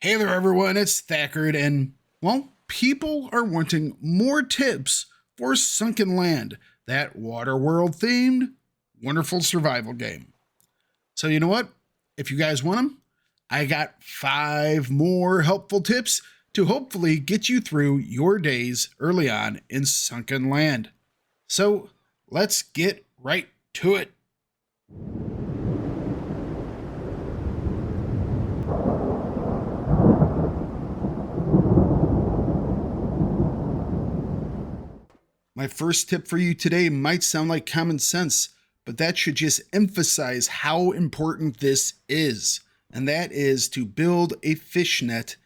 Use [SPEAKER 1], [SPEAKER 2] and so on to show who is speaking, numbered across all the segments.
[SPEAKER 1] Hey there, everyone, it's Thakard, and, well, people are wanting more tips for Sunkenland, that Waterworld-themed wonderful survival game. So you know what? If you guys want them, I got 5 more helpful tips to hopefully get you through your days early on in Sunkenland. So let's get right to it. My first tip for you today might sound like common sense, but that should just emphasize how important this is, and that is to build a fishnet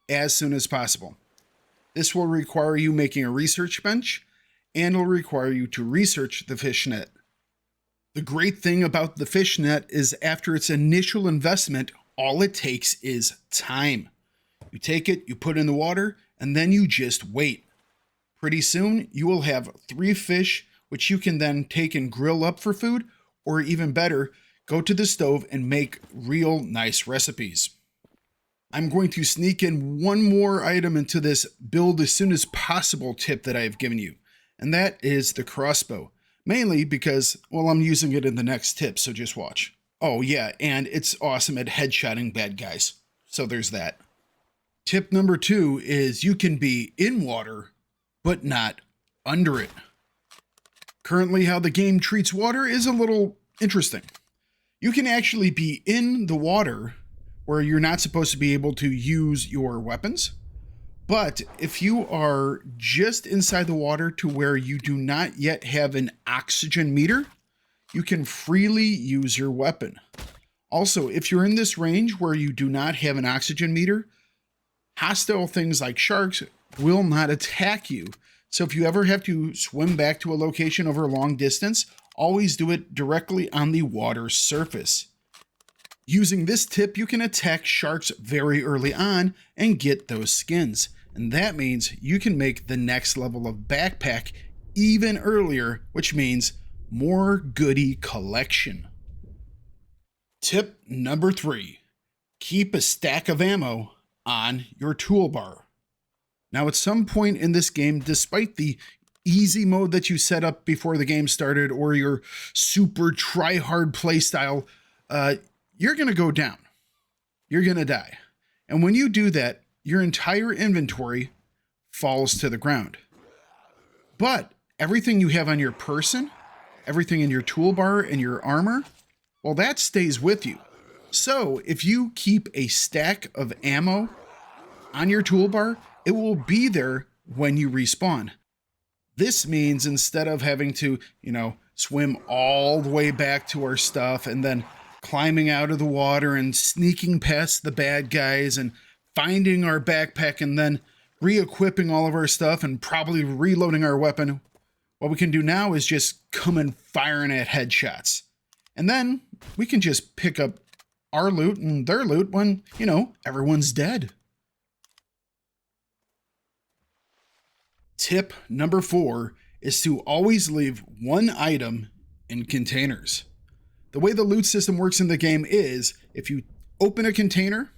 [SPEAKER 1] as soon as possible. This will require you making a research bench, and will require you to research the fishnet. The great thing about the fishnet is after its initial investment, all it takes is time. You take it, you put it in the water, and then you just wait. Pretty soon, you will have 3 fish, which you can then take and grill up for food, or even better, go to the stove and make real nice recipes. I'm going to sneak in one more item into this build as soon as possible tip that I have given you, and that is the crossbow. Mainly because, well, I'm using it in the next tip, so just watch. Oh yeah, and it's awesome at headshotting bad guys. So there's that. Tip number 2 is you can be in water, but not under it. Currently, how the game treats water is a little interesting. You can actually be in the water where you're not supposed to be able to use your weapons, but if you are just inside the water to where you do not yet have an oxygen meter, you can freely use your weapon. Also, if you're in this range where you do not have an oxygen meter, hostile things like sharks will not attack you. So if you ever have to swim back to a location over a long distance, always do it directly on the water surface. Using this tip, you can attack sharks very early on and get those skins. And that means you can make the next level of backpack even earlier, which means more goodie collection. Tip number 3, keep a stack of ammo on your toolbar. Now, at some point in this game, despite the easy mode that you set up before the game started or your super try-hard playstyle, you're going to go down. You're going to die. And when you do that, your entire inventory falls to the ground. But everything you have on your person, everything in your toolbar and your armor, well, that stays with you. So if you keep a stack of ammo on your toolbar, it will be there when you respawn. This means instead of having to, swim all the way back to our stuff and then climbing out of the water and sneaking past the bad guys and finding our backpack and then re-equipping all of our stuff and probably reloading our weapon, what we can do now is just come and firing at headshots. And then we can just pick up our loot and their loot when, everyone's dead. Tip number 4 is to always leave one item in containers. The way the loot system works in the game is if you open a container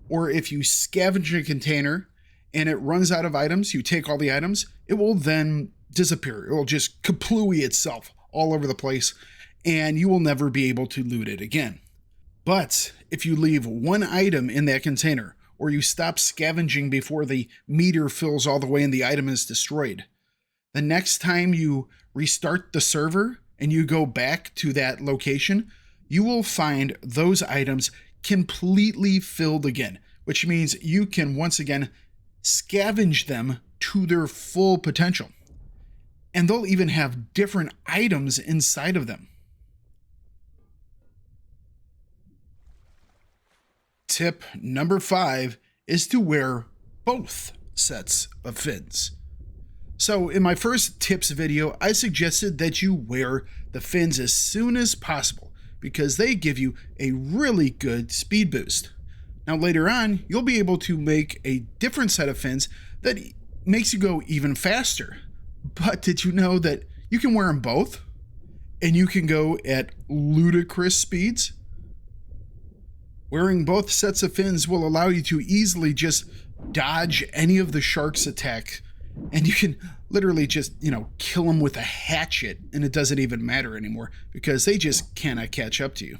[SPEAKER 1] or if you scavenge a container and it runs out of items, you take all the items, it will then disappear. It will just kaplooey itself all over the place and you will never be able to loot it again. But if you leave one item in that container, or you stop scavenging before the meter fills all the way and the item is destroyed, the next time you restart the server and you go back to that location, you will find those items completely filled again, which means you can once again scavenge them to their full potential. And they'll even have different items inside of them. Tip number 5 is to wear both sets of fins. So in my first tips video, I suggested that you wear the fins as soon as possible because they give you a really good speed boost. Now later on, you'll be able to make a different set of fins that makes you go even faster. But did you know that you can wear them both and you can go at ludicrous speeds? Wearing both sets of fins will allow you to easily just dodge any of the shark's attack, and you can literally just, kill them with a hatchet, and it doesn't even matter anymore because they just cannot catch up to you.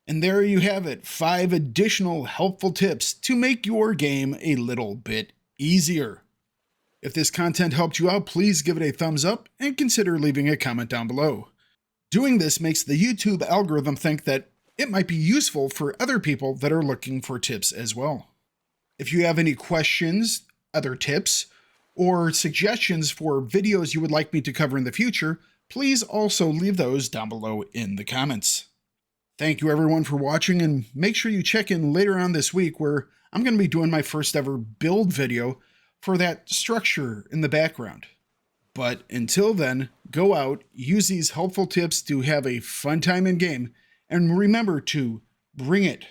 [SPEAKER 1] And there you have it, 5 additional helpful tips to make your game a little bit easier. If this content helped you out, please give it a thumbs up and consider leaving a comment down below. Doing this makes the YouTube algorithm think that it might be useful for other people that are looking for tips as well. If you have any questions, other tips, or suggestions for videos you would like me to cover in the future, please also leave those down below in the comments. Thank you everyone for watching, and make sure you check in later on this week where I'm going to be doing my first ever build video for that structure in the background. But until then, go out, use these helpful tips to have a fun time in game, and remember to bring it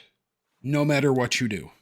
[SPEAKER 1] no matter what you do.